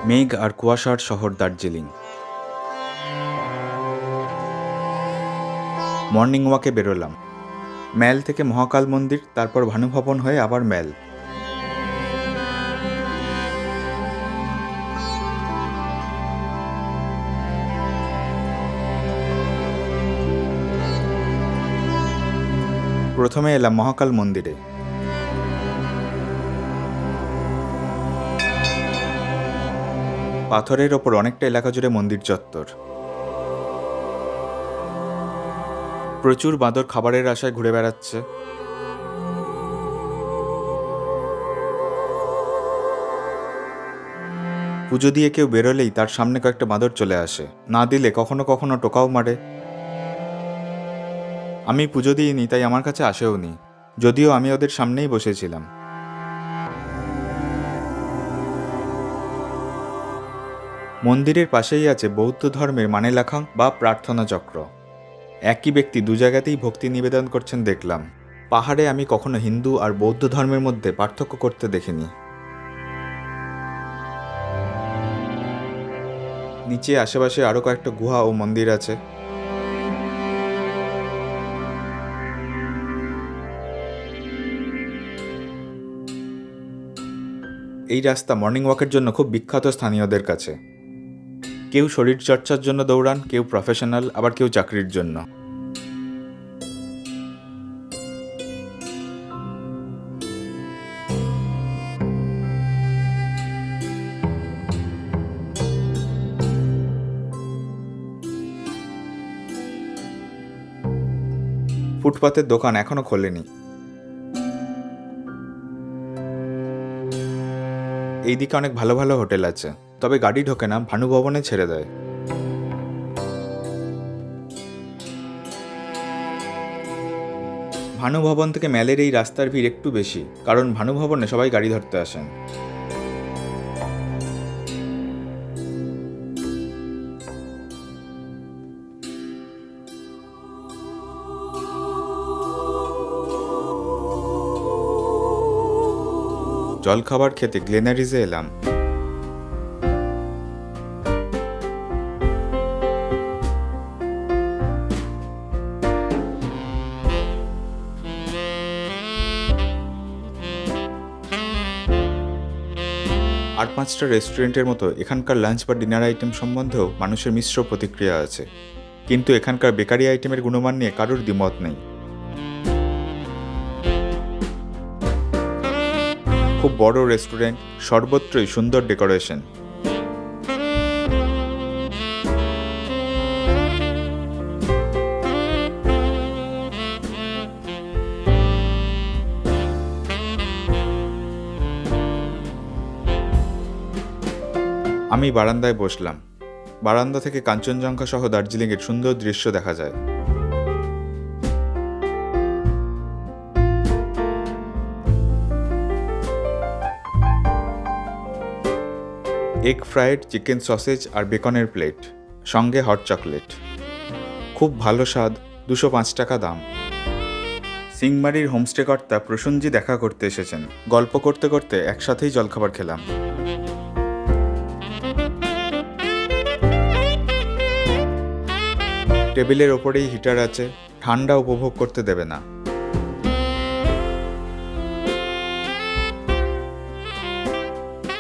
মেঘ আর কুয়াশার শহর দার্জিলিং। মর্নিং ওয়াকে বেরোলাম। ম্যাল থেকে মহাকাল মন্দির, তারপর ভানুভবন হয়ে আবার ম্যাল। প্রথমে এলাম মহাকাল মন্দিরে। পাথরের ওপর অনেকটা এলাকা জুড়ে মন্দির চত্বর। প্রচুর বাঁদর খাবারের আশায় ঘুরে বেড়াচ্ছে। পুজো দিয়ে কেউ বেরোলেই তার সামনে কয়েকটা বাঁদর চলে আসে, না দিলে কখনো কখনো টোকাও মারে। আমি পুজো দিইনি, তাই আমার কাছে আসেও নি, যদিও আমি ওদের সামনেই বসেছিলাম। মন্দিরের পাশেই আছে বৌদ্ধ ধর্মের মানেলাখাং বা প্রার্থনা চক্র। একই ব্যক্তি দু জায়গাতেই ভক্তি নিবেদন করছেন দেখলাম। পাহাড়ে আমি কখনো হিন্দু আর বৌদ্ধ ধর্মের মধ্যে পার্থক্য করতে দেখিনি। নিচে আশেপাশে আরও কয়েকটা গুহা ও মন্দির আছে। এই রাস্তা মর্নিং ওয়াকের জন্য খুব বিখ্যাত স্থানীয়দের কাছে। কেউ শরীর চর্চার জন্য দৌড়ান, কেউ প্রফেশনাল, আবার কেউ চাকরির জন্য। ফুটপাতের দোকান এখনো খোলেনি। এইদিকে অনেক ভালো ভালো হোটেল আছে, তবে গাড়ি ঢোকে না, ভানুভবনে ছেড়ে দেয়। ভানুভবন থেকে ম্যালের এই রাস্তার ভিড় একটু বেশি, কারণ ভানুভবনে সবাই গাড়ি ধরতে আসেন। জলখাবার খেতে গ্লেনারিজে এলাম। আর 5টা রেস্টুরেন্টের মতো এখানকার লাঞ্চ বা ডিনার আইটেম সম্বন্ধেও মানুষের মিশ্র প্রতিক্রিয়া আছে, কিন্তু এখানকার বেকারি আইটেমের গুণমান নিয়ে কারোর দ্বিমত নেই। খুব বড় রেস্টুরেন্ট, সর্বত্রই সুন্দর ডেকোরেশন। আমি বারান্দায় বসলাম। বারান্দা থেকে কাঞ্চনজঙ্ঘা সহ দার্জিলিংয়ের সুন্দর দৃশ্য দেখা যায়। এগ ফ্রাইড, চিকেন সসেজ আর বেকনের প্লেট, সঙ্গে হট চকলেট। খুব ভালো স্বাদ, 205 টাকা দাম। সিংমারির হোমস্টে কর্তা প্রসূনজি দেখা করতে এসেছেন। গল্প করতে করতে একসাথেই জলখাবার খেলাম। টেবিলের ওপরেই হিটার আছে, ঠান্ডা উপভোগ করতে দেবে না।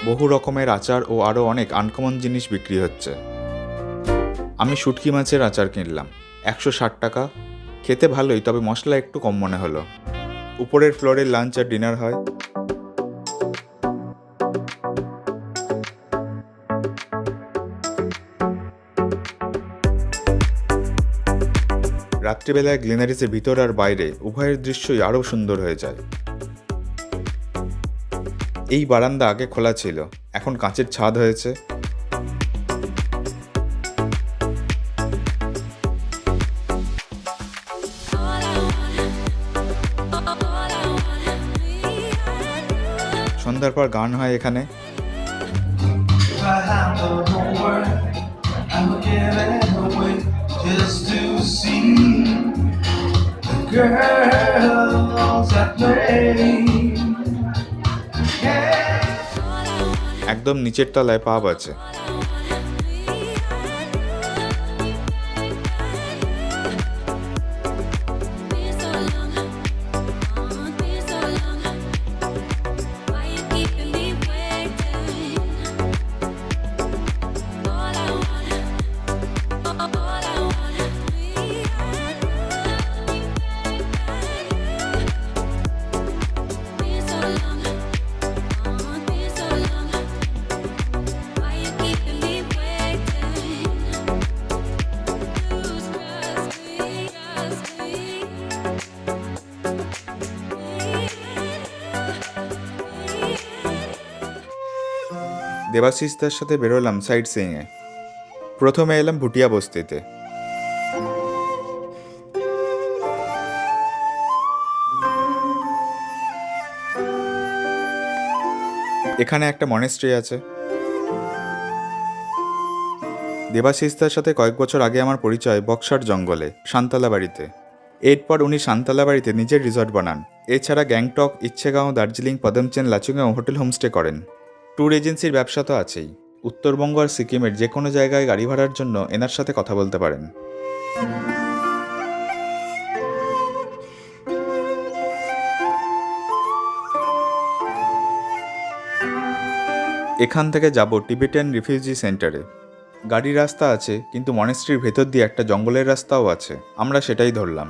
বহু রকমের আচার ও আরও অনেক আনকমন জিনিস বিক্রি হচ্ছে। আমি শুটকি মাছের আচার কিনলাম, 160 টাকা। খেতে ভালোই, তবে মশলা একটু কম মনে হলো। উপরের ফ্লোরে লাঞ্চ আর ডিনার হয়। রাত্রিবেলায় গ্লেনারিসের ভিতর আর বাইরে উভয়ের দৃশ্যই আরও সুন্দর হয়ে যায়। এই বারান্দা আগে খোলা ছিল, এখন কাঁচের ছাদ হয়েছে। সন্ধ্যার পর গান হয় এখানে। একদম নিচের তলায় পাব আছে। দেবাশিসদার সাথে বেরোলাম সাইট সিইংয়ে। প্রথমে এলাম ভুটিয়া বস্তিতে। এখানে একটা মনেস্ট্রি আছে। দেবাশিসদার সাথে কয়েক বছর আগে আমার পরিচয় বক্সার জঙ্গলে, শান্তালা বাড়িতে। এরপর উনি শান্তালা বাড়িতে নিজের রিসর্ট বানান। এছাড়া গ্যাংটক, ইচ্ছেগাঁও, দার্জিলিং, পদমচেন, লাচুংয়েও হোটেল হোমস্টে করেন। ট্যুর এজেন্সির ব্যবসা তো আছেই। উত্তরবঙ্গ আর সিকিমের যে কোনো জায়গায় গাড়ি ভাড়ার জন্য এনার সাথে কথা বলতে পারেন। এখান থেকে যাব টিবেটান রিফিউজি সেন্টারে। গাড়ির রাস্তা আছে, কিন্তু মনেস্ট্রির ভেতর দিয়ে একটা জঙ্গলের রাস্তাও আছে। আমরা সেটাই ধরলাম।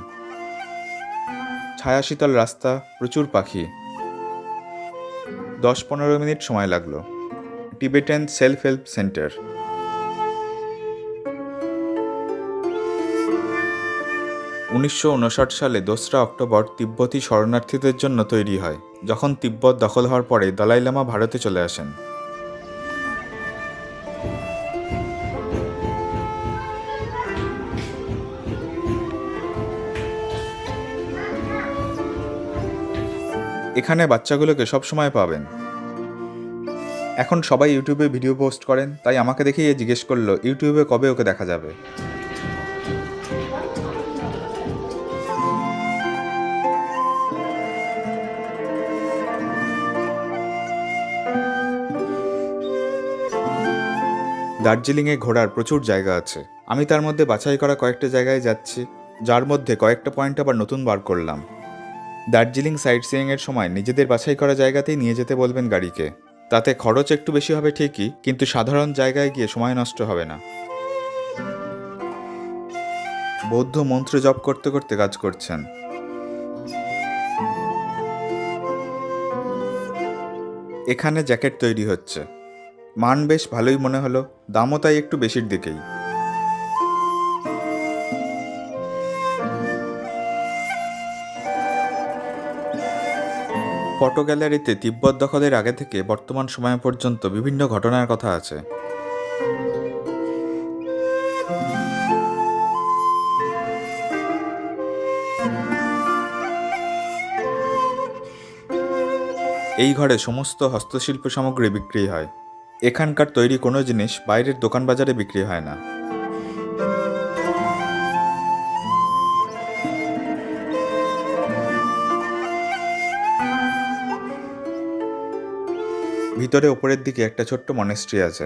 ছায়াশীতল রাস্তা, প্রচুর পাখি। 10-15 মিনিট সময় লাগলো। Tibetan self help centre. উনিশশো সালে 2রা অক্টোবর তিব্বতী শরণার্থীদের জন্য তৈরি হয়, যখন তিব্বত দখল হওয়ার পরে দলাই লামা ভারতে চলে আসেন। এখানে বাচ্চাগুলোকে সবসময় পাবেন। এখন সবাই ইউটিউবে ভিডিও পোস্ট করেন, তাই আমাকে দেখেই জিজ্ঞেস করলো ইউটিউবে কবে ওকে দেখা যাবে। দার্জিলিংয়ে ঘোরার প্রচুর জায়গা আছে। আমি তার মধ্যে বাছাই করা কয়েকটা জায়গায় যাচ্ছি, যার মধ্যে কয়েকটা পয়েন্ট আবার নতুন বার করলাম। দার্জিলিং সাইট সিইংয়ের সময় নিজেদের বাছাই করা জায়গাতেই নিয়ে যেতে বলবেন গাড়িকে। তাতে খরচ একটু বেশি হবে ঠিকই, কিন্তু সাধারণ জায়গায় গিয়ে সময় নষ্ট হবে না। বৌদ্ধ মন্ত্র জপ করতে করতে কাজ করছেন। এখানে জ্যাকেট তৈরি হচ্ছে। মান বেশ ভালোই মনে হলো, দামও তাই একটু বেশির দিকেই। ফটো গ্যালারিতে তিব্বত দখলের আগে থেকে বর্তমান সময় পর্যন্ত বিভিন্ন ঘটনার কথা আছে। এই ঘরে সমস্ত হস্তশিল্প সামগ্রী বিক্রি হয়। এখানকার তৈরি কোনো জিনিস বাইরের দোকান বাজারে বিক্রি হয় না। ভিতরে ওপরের দিকে একটা ছোট্ট মনেস্ট্রি আছে।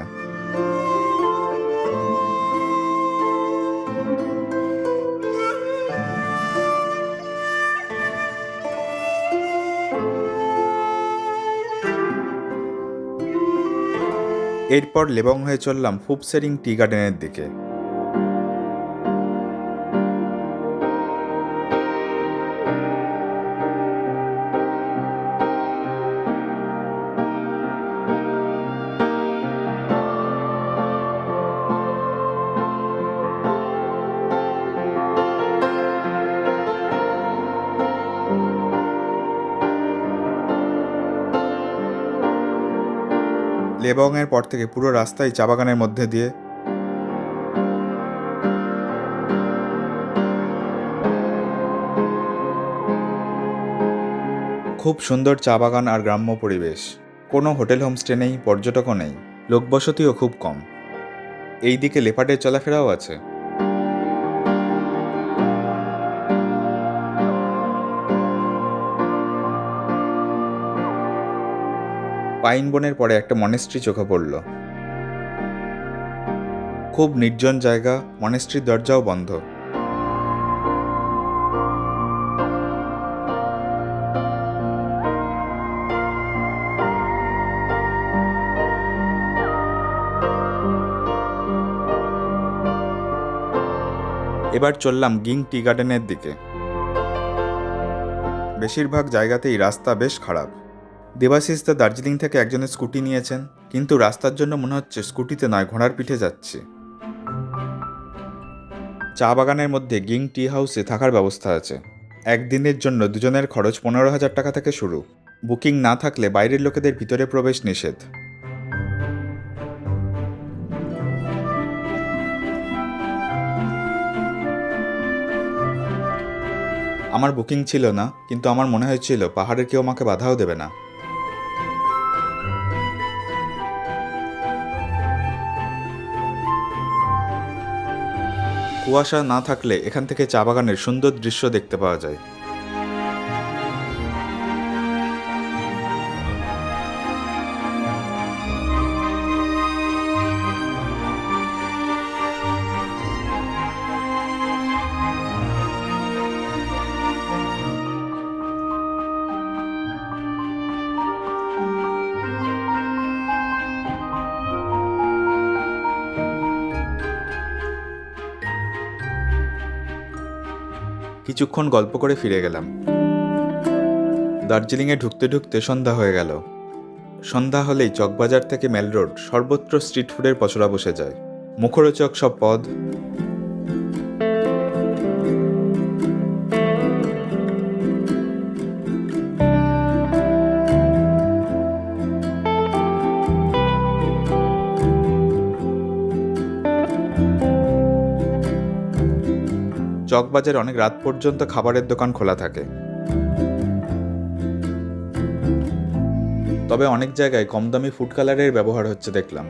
এরপর লেবং হয়ে চললাম ফুপসেরিং টি গার্ডেনের দিকে। লেবংয়ের পর থেকে পুরো রাস্তায় চা বাগানের মধ্যে দিয়ে। খুব সুন্দর চা বাগান আর গ্রাম্য পরিবেশ। কোনো হোটেল হোমস্টে নেই, পর্যটকও নেই, লোকবসতিও খুব কম। এই দিকে লেপার্ডের চলাফেরাও আছে। পাইন বনের পরে একটা মনেস্ট্রি চোখে পড়ল। খুব নির্জন জায়গা, মনেস্ট্রির দরজাও বন্ধ। এবার চললাম গিং টি গার্ডেনের দিকে। বেশিরভাগ জায়গাতেই রাস্তা বেশ খারাপ। দেবাশিস দা দার্জিলিং থেকে একজনের স্কুটি নিয়েছেন, কিন্তু রাস্তার জন্য মনে হচ্ছে স্কুটিতে নয়, ঘোড়ার পিঠে যাচ্ছে। চা বাগানের মধ্যে গিং টি হাউসে থাকার ব্যবস্থা আছে। একদিনের জন্য দুজনের খরচ 15,000 টাকা থেকে শুরু। বুকিং না থাকলে বাইরের লোকেদের ভিতরে প্রবেশ নিষেধ। আমার বুকিং ছিল না, কিন্তু আমার মনে হয়েছিল পাহাড়ের কেউ আমাকে বাধাও দেবে না। কুয়াশা না থাকলে এখান থেকে চা বাগানের সুন্দর দৃশ্য দেখতে পাওয়া যায়। কিছুক্ষণ গল্প করে ফিরে গেলাম। দার্জিলিংয়ে ঢুকতে ঢুকতে সন্ধ্যা হয়ে গেল। সন্ধ্যা হলেই চকবাজার থেকে মেল রোড সর্বত্র স্ট্রিট ফুডের পসরা বসে যায়। মুখরোচক সব পদ। চকবাজারে অনেক রাত পর্যন্ত খাবারের দোকান খোলা থাকে। তবে অনেক জায়গায় কম দামি ফুড কালারের ব্যবহার হচ্ছে দেখলাম।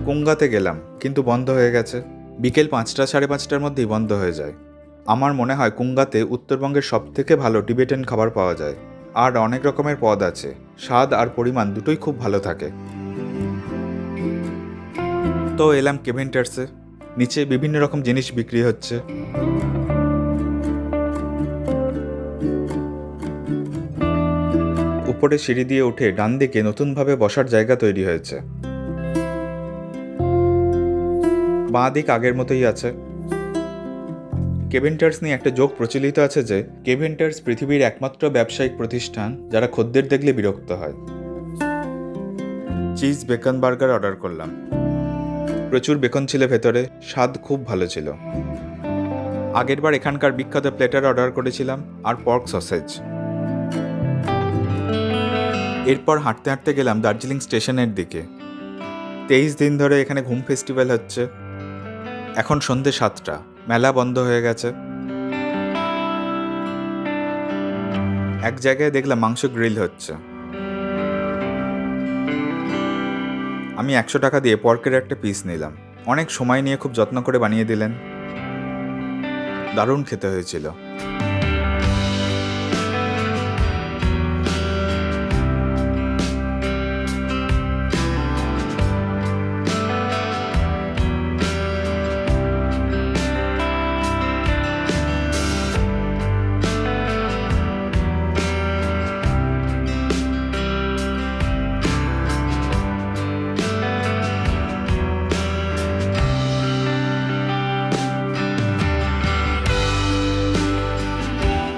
কুঙ্গাতে গেলাম, কিন্তু বন্ধ হয়ে গেছে। বিকেল 5টা সাড়ে 5টার মধ্যেই বন্ধ হয়ে যায়। আমার মনে হয় কুঙ্গাতে উত্তরবঙ্গের সব থেকে ভালো টিবেটান খাবার পাওয়া যায়। আর অনেক রকমের পদ আছে, স্বাদ আর পরিমাণ দুটোই খুব ভালো থাকে। তো এলাম কেভেন্টার্সে। নিচে বিভিন্ন রকম জিনিস বিক্রি হচ্ছে। উপরে সিঁড়ি দিয়ে উঠে ডান দিকে নতুনভাবে বসার জায়গা তৈরি হয়েছে। বাঁ দিক আগের মতোই আছে। কেভেন্টার্স নিয়ে একটা জোক প্রচলিত আছে যে কেভেন্টার্স পৃথিবীর একমাত্র ব্যবসায়িক প্রতিষ্ঠান যারা খদ্দের দেখলে বিরক্ত হয়। চিজ বেকন বার্গার অর্ডার করলাম। প্রচুর বেকন ছিল ভেতরে, স্বাদ খুব ভালো ছিল। আগেরবার এখানকার বিখ্যাত প্লেটার অর্ডার করেছিলাম, আর পর্ক সসেজ। এরপর হাঁটতে হাঁটতে গেলাম দার্জিলিং স্টেশনের দিকে। 23 দিন ধরে এখানে ঘুম ফেস্টিভ্যাল হচ্ছে। এখন সন্ধে 7টা, মেলা বন্ধ হয়ে গেছে। এক জায়গায় দেখলাম মাংস গ্রিল হচ্ছে। আমি 100 টাকা দিয়ে পর্কের একটা পিস নিলাম। অনেক সময় নিয়ে খুব যত্ন করে বানিয়ে দিলেন। দারুণ খেতে হয়েছিল।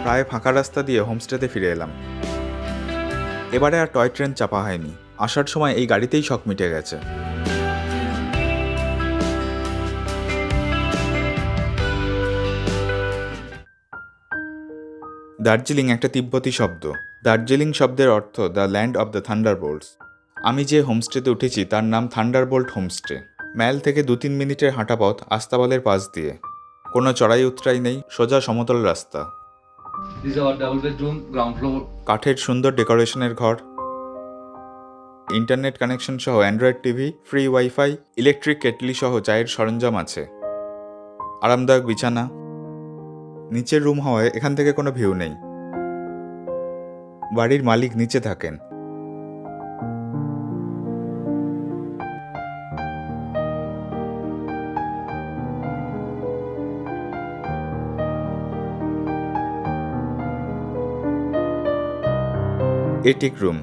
প্রায় ফাঁকা রাস্তা দিয়ে হোমস্টেতে ফিরে এলাম। এবারে আর টয় ট্রেন চাপা হয়নি। আসার সময় এই গাড়িতেই শখ মিটে গেছে। দার্জিলিং একটা তিব্বতী শব্দ। দার্জিলিং শব্দের অর্থ the land of the Thunderbolts. আমি যে হোমস্টেতে উঠেছি তার নাম থান্ডারবোল্ট হোমস্টে। ম্যাল থেকে 2-3 মিনিটের হাঁটা পথ আস্তাবলের পাশ দিয়ে। কোনো চড়াই উতরাই নেই, সোজা সমতল রাস্তা। কাঠের সুন্দর ডেকোরেশনের ঘর, ইন্টারনেট কানেকশন সহ Android TV, free wifi, electric kettle সহ চায়ের সরঞ্জাম আছে। আরামদায়ক বিছানা। নিচের রুম হওয়ায় এখান থেকে কোনো ভিউ নেই। বাড়ির মালিক নিচে থাকেন। এটিক রুম।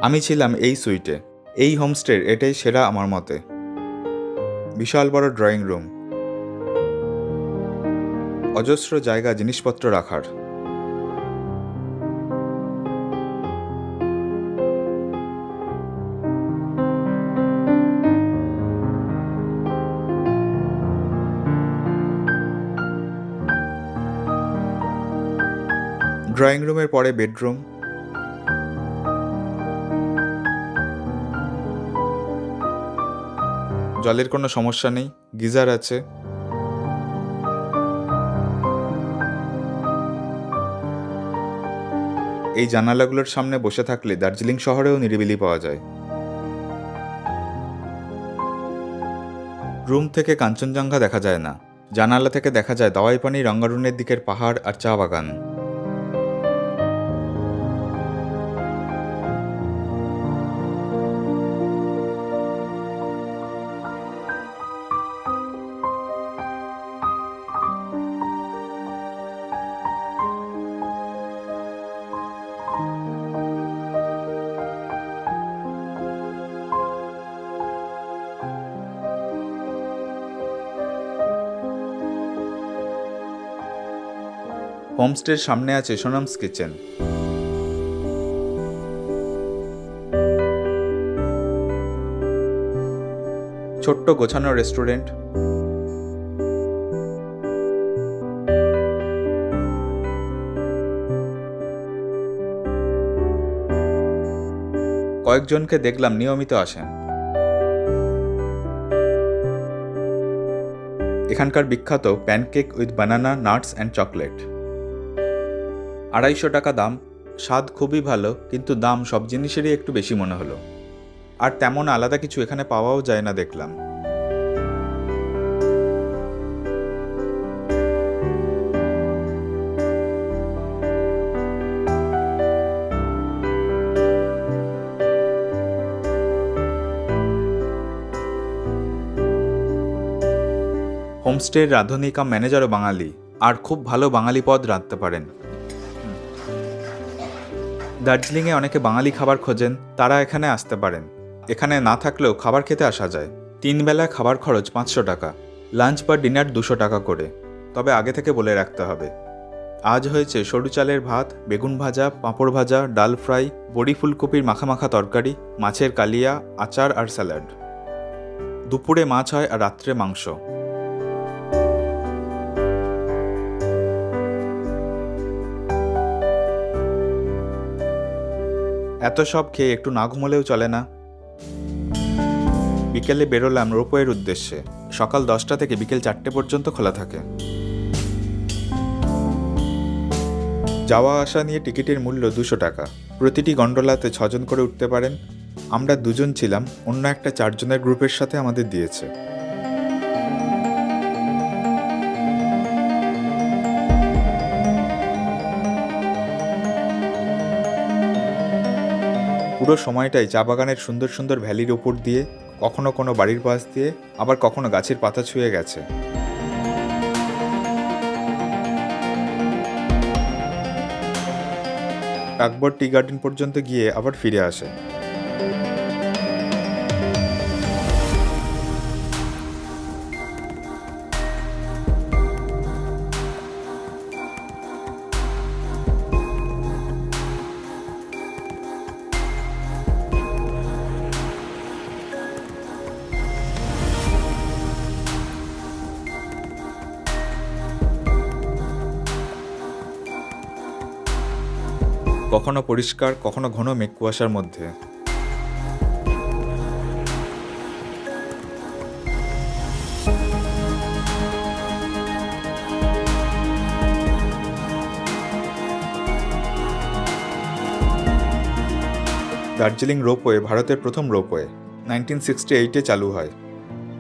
আমি ছিলাম এই সুইটে। এই হোমস্টের এটাই সেরা আমার মতে। বিশাল বড় ড্রয়িং রুম, অজস্র জায়গা জিনিসপত্র রাখার। ড্রয়িং রুমের পরে বেডরুম, জলের কোনো সমস্যা নেই, গিজার আছে। এই জানালাগুলোর সামনে বসে থাকলে দার্জিলিং শহরেও নিরিবিলি পাওয়া যায়। রুম থেকে কাঞ্চনজঙ্ঘা দেখা যায় না, জানালা থেকে দেখা যায় দাওয়াই পানি, রঙ্গারুনের দিকের পাহাড় আর চা বাগান। হোমস্টের সামনে আছে সোনামস কিচেন। ছোট্ট গোছানো রেস্টুরেন্ট, কয়েকজনকে দেখলাম নিয়মিত আসেন। এখানকার বিখ্যাত pancake with banana, nuts and chocolate. 250 টাকা দাম। স্বাদ খুবই ভালো, কিন্তু দাম সব জিনিসেরই একটু বেশি মনে হলো। আর তেমন আলাদা কিছু এখানে পাওয়াও যায় না দেখলাম। হোমস্টের রাঁধুনি কাম ম্যানেজারও বাঙালি, আর খুব ভালো বাঙালি পদ রাঁধতে পারেন। দার্জিলিংয়ে অনেকে বাঙালি খাবার খোঁজেন, তারা এখানে আসতে পারেন। এখানে না থাকলেও খাবার খেতে আসা যায়। 3 বেলা খাবার খরচ 500 টাকা, লাঞ্চ বা ডিনার 200 টাকা করে। তবে আগে থেকে বলে রাখতে হবে। আজ হয়েছে সরু চালের ভাত, বেগুন ভাজা, পাঁপড় ভাজা, ডাল ফ্রাই, বড়ি ফুলকপির মাখা মাখা তরকারি, মাছের কালিয়া, আচার আর স্যালাড। দুপুরে মাছ হয় আর রাত্রে মাংস। এত সব খেয়ে একটু না ঘুমলেও চলে না। বিকেলে বেরোলাম রোপওয়ের উদ্দেশ্যে। সকাল 10টা থেকে বিকেল 4টে পর্যন্ত খোলা থাকে। যাওয়া আসা নিয়ে টিকিটের মূল্য 200 টাকা। প্রতিটি গন্ডোলাতে 6 জন করে উঠতে পারেন। আমরা 2 জন ছিলাম, অন্য একটা 4 জনের গ্রুপের সাথে আমাদের দিয়েছে। পুরো সময়টাই চা বাগানের সুন্দর সুন্দর ভ্যালির ওপর দিয়ে, কখনো কোনো বাড়ির পাশ দিয়ে, আবার কখনো গাছের পাতা ছুঁয়ে গেছে। আকবর টি গার্ডেন পর্যন্ত গিয়ে আবার ফিরে আসে। কখনো পরিষ্কার, কখনো ঘন মেঘ কুয়াশার মধ্যে। দার্জিলিং রোপওয়ে ভারতের প্রথম রোপওয়ে। 1968-এ চালু হয়।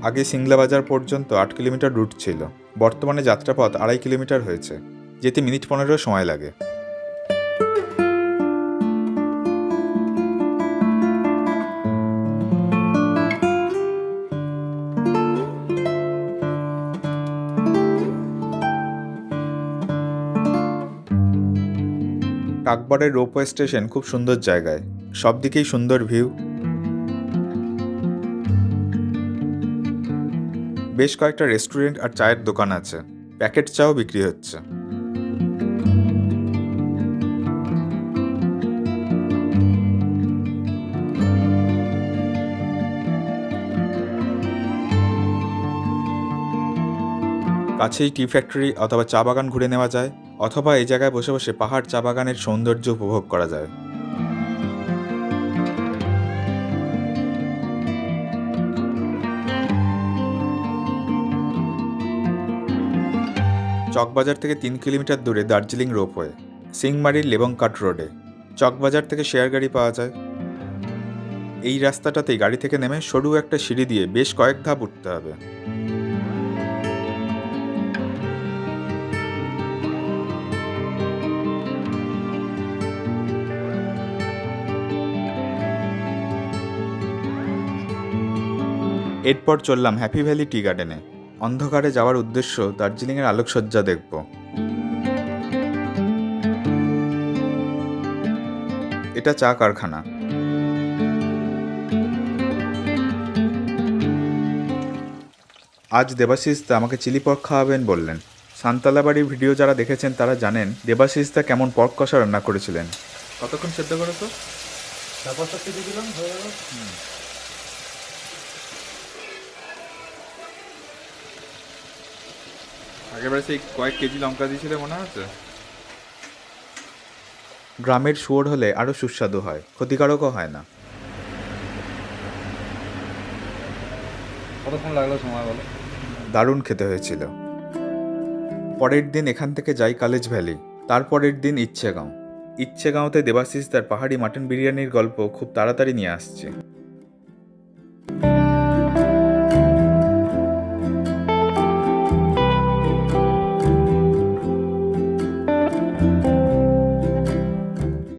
আগে সিংলা বাজার পর্যন্ত 8 কিলোমিটার রুট ছিল। বর্তমানে যাত্রাপথ 2.5 কিলোমিটার হয়েছে। যেতে মিনিট 15 সময় লাগে। কাকবরের রোপওয়ে স্টেশন খুব সুন্দর জায়গায়, সব দিকেই সুন্দর ভিউ। বেশ কয়েকটা রেস্টুরেন্ট আর চায়ের দোকান আছে, প্যাকেট চাও বিক্রি হচ্ছে। কাছেই টি ফ্যাক্টরি অথবা চা বাগান ঘুরে নেওয়া যায়, অথবা এই জায়গায় বসে বসে পাহাড় চা বাগানের সৌন্দর্য উপভোগ করা যায়। চকবাজার থেকে 3 কিলোমিটার দূরে দার্জিলিং রোপওয়ে, সিংমারির লেবংকাট রোডে। চকবাজার থেকে শেয়ার গাড়ি পাওয়া যায়। এই রাস্তাটাতেই গাড়ি থেকে নেমে সরু একটা সিঁড়ি দিয়ে বেশ কয়েক ধাপ উঠতে হবে। এরপর চললাম হ্যাপি ভ্যালি টি গার্ডেনে। অন্ধকারে যাওয়ার উদ্দেশ্য দার্জিলিংয়ের আলোকসজ্জা দেখব। এটা চা কারখানা। আজ দেবাশিস দা আমাকে চিলি পর্ক খাওয়াবেন বললেন। সান্তালা বাড়ির ভিডিও যারা দেখেছেন তারা জানেন দেবাশিস দা কেমন পর্ক কষা রান্না করেছিলেন। কতক্ষণ সেদ্ধ করো তো? 4-5 কেজি দিলাম, হয়ে গেল। আগেরবার সেই কয়েক কেজি লঙ্কা দিয়েছিলে মনে আছে? গ্রামের শুয়োর হলে আরও সুস্বাদু হয়, ক্ষতিকারকও হয় না। কতক্ষণ লাগলো সময় বলো? দারুণ খেতে হয়েছিল। পরের দিন এখান থেকে যাই কলেজ ভ্যালি, তারপরের দিন ইচ্ছেগাঁও। ইচ্ছেগাঁওতে দেবাশিস তার পাহাড়ি মাটন বিরিয়ানির গল্প খুব তাড়াতাড়ি নিয়ে আসছে।